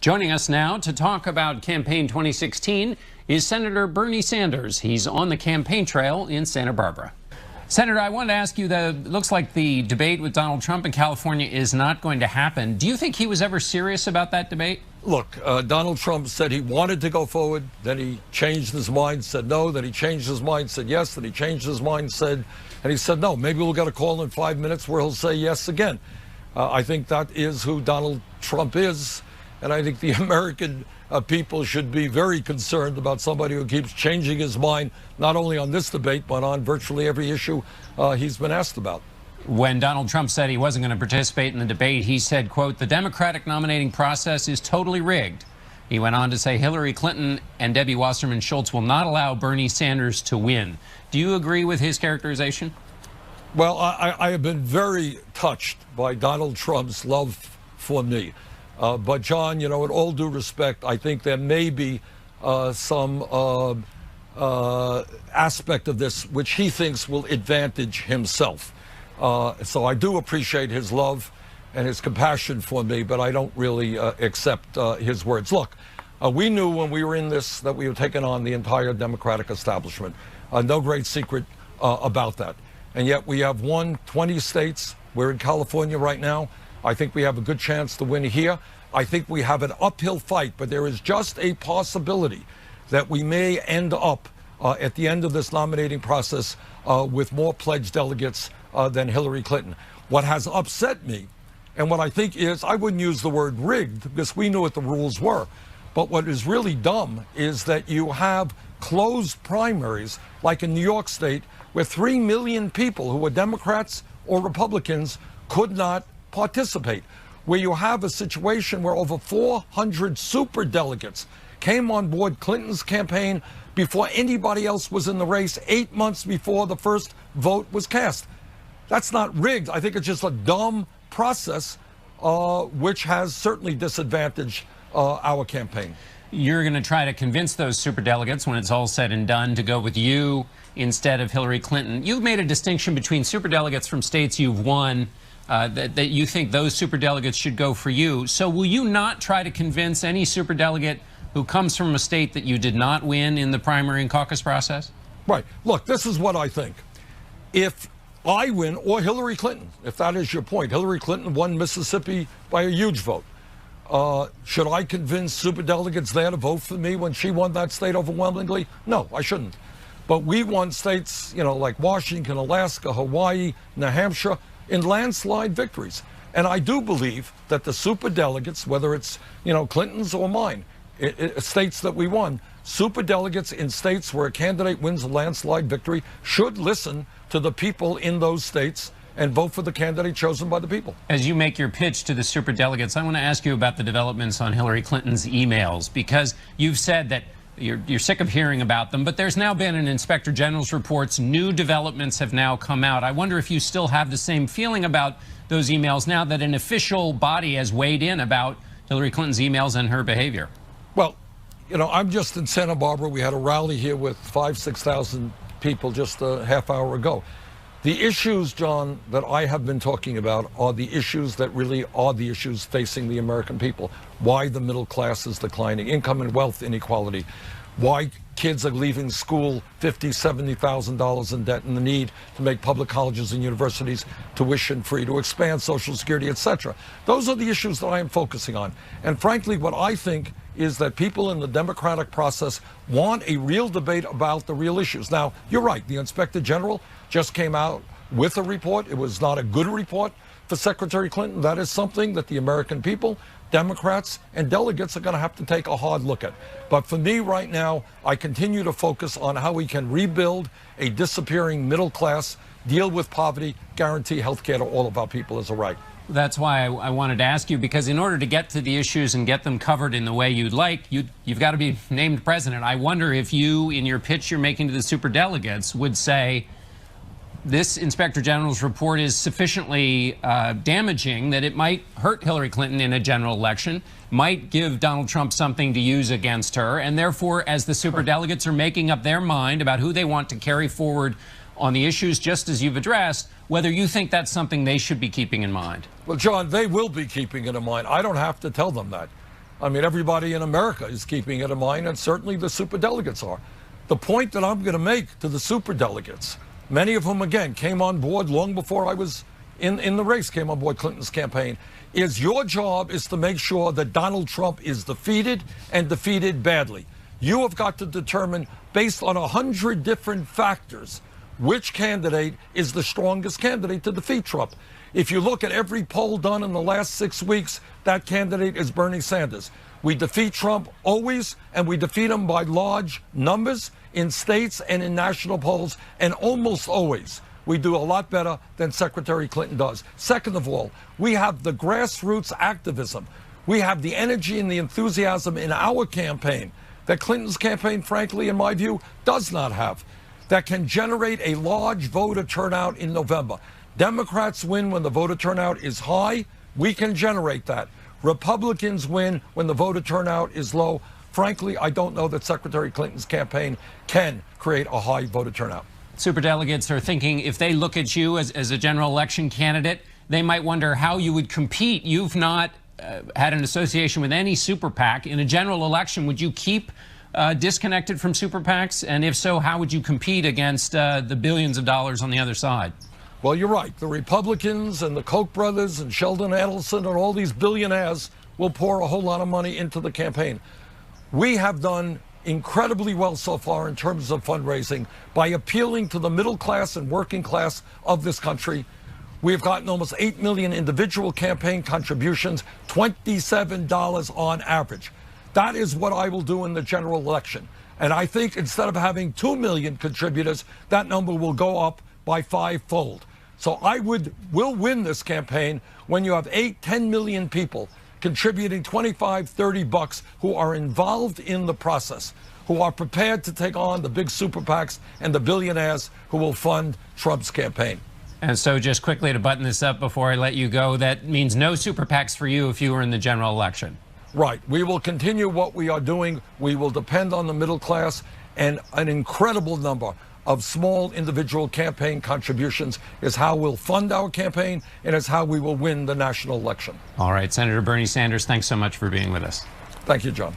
Joining us now to talk about campaign 2016 is Senator Bernie Sanders. He's on the campaign trail in Santa Barbara. Senator, I wanted to ask you that it looks like the debate with Donald Trump in California is not going to happen. Do you think he was ever serious about that debate? Look, Donald Trump said he wanted to go forward, then he changed his mind, said no, then he changed his mind, said yes, then he changed his mind, and he said no. Maybe we'll get a call in 5 minutes where he'll say yes again. I think that is who Donald Trump is, and I think the American people should be very concerned about somebody who keeps changing his mind, not only on this debate, but on virtually every issue he's been asked about. When Donald Trump said he wasn't going to participate in the debate, he said, quote, "The Democratic nominating process is totally rigged." He went on to say Hillary Clinton and Debbie Wasserman Schultz will not allow Bernie Sanders to win. Do you agree with his characterization? Well, I have been very touched by Donald Trump's love for me. But, John, you know, with all due respect, I think there may be some aspect of this which he thinks will advantage himself. So I do appreciate his love and his compassion for me, but I don't really accept his words. Look, we knew when we were in this that we were taking on the entire Democratic establishment. No great secret about that. And yet we have won 20 states. We're in California right now. I think we have a good chance to win here. I think we have an uphill fight, but there is just a possibility that we may end up at the end of this nominating process with more pledged delegates than Hillary Clinton. What has upset me, and what I think is, I wouldn't use the word rigged because we knew what the rules were, but what is really dumb is that you have closed primaries like in New York State where 3 million people who were Democrats or Republicans could not participate, where you have a situation where over 400 superdelegates came on board Clinton's campaign before anybody else was in the race, 8 months before the first vote was cast. That's not rigged. I think it's just a dumb process, which has certainly disadvantaged our campaign. You're going to try to convince those superdelegates when it's all said and done to go with you instead of Hillary Clinton. You've made a distinction between superdelegates from states you've won, that you think those superdelegates should go for you. So will you not try to convince any superdelegate who comes from a state that you did not win in the primary and caucus process? Right. Look, this is what I think. If I win, or Hillary Clinton, if that is your point, Hillary Clinton won Mississippi by a huge vote. Should I convince superdelegates there to vote for me when she won that state overwhelmingly? No, I shouldn't. But we won states, you know, like Washington, Alaska, Hawaii, New Hampshire, in landslide victories. And I do believe that the superdelegates, whether it's, you know, Clinton's or mine, states that we won, superdelegates in states where a candidate wins a landslide victory should listen to the people in those states and vote for the candidate chosen by the people. As you make your pitch to the superdelegates, I want to ask you about the developments on Hillary Clinton's emails, because you've said that you're sick of hearing about them, but there's now been an Inspector General's reports. New developments have now come out. I wonder if you still have the same feeling about those emails now that an official body has weighed in about Hillary Clinton's emails and her behavior. Well, you know, I'm just in Santa Barbara. We had a rally here with 5,000–6,000 people just a half hour ago. The issues, John, that I have been talking about are the issues that really are the issues facing the American people. Why the middle class is declining, income and wealth inequality, why kids are leaving school $50,000–, $70,000 in debt, and the need to make public colleges and universities tuition-free, to expand Social Security, etc. Those are the issues that I am focusing on. And frankly, what I think is that people in the democratic process want a real debate about the real issues. Now, you're right, the Inspector General just came out with a report. It was not a good report for Secretary Clinton. That is something that the American people, Democrats, and delegates are going to have to take a hard look at. But for me right now, I continue to focus on how we can rebuild a disappearing middle class, deal with poverty, guarantee health care to all of our people as a right. That's why I wanted to ask you, because in order to get to the issues and get them covered in the way you'd like, you've got to be named president. I wonder if you, in your pitch you're making to the superdelegates, would say this Inspector General's report is sufficiently damaging that it might hurt Hillary Clinton in a general election, might give Donald Trump something to use against her, and therefore, as the superdelegates are making up their mind about who they want to carry forward on the issues just as you've addressed, whether you think that's something they should be keeping in mind. Well, John, they will be keeping it in mind. I don't have to tell them that. I mean, everybody in America is keeping it in mind, and certainly the superdelegates are. The point that I'm going to make to the superdelegates, many of whom, again, came on board long before I was in the race, came on board Clinton's campaign, is your job is to make sure that Donald Trump is defeated and defeated badly. You have got to determine, based on 100 different factors, which candidate is the strongest candidate to defeat Trump. If you look at every poll done in the last 6 weeks, that candidate is Bernie Sanders. We defeat Trump always, and we defeat him by large numbers in states and in national polls, and almost always we do a lot better than Secretary Clinton does. Second of all, we have the grassroots activism. We have the energy and the enthusiasm in our campaign that Clinton's campaign, frankly, in my view, does not have, that can generate a large voter turnout in November. Democrats win when the voter turnout is high. We can generate that. Republicans win when the voter turnout is low. Frankly, I don't know that Secretary Clinton's campaign can create a high voter turnout. Superdelegates are thinking if they look at you as a general election candidate, they might wonder how you would compete. You've not had an association with any super PAC. In a general election, would you keep disconnected from super PACs? And if so, how would you compete against the billions of dollars on the other side? Well, you're right. The Republicans and the Koch brothers and Sheldon Adelson and all these billionaires will pour a whole lot of money into the campaign. We have done incredibly well so far in terms of fundraising by appealing to the middle class and working class of this country. We have gotten almost 8 million individual campaign contributions, $27 on average. That is what I will do in the general election. And I think instead of having 2 million contributors, that number will go up by 5-fold. So will win this campaign when you have 8-10 million people contributing $25-30 who are involved in the process, who are prepared to take on the big super PACs and the billionaires who will fund Trump's campaign. And so just quickly to button this up before I let you go, that means no super PACs for you if you were in the general election. Right. We will continue what we are doing. We will depend on the middle class, and an incredible number of small individual campaign contributions is how we'll fund our campaign, and is how we will win the national election. All right, Senator Bernie Sanders, thanks so much for being with us. Thank you, John.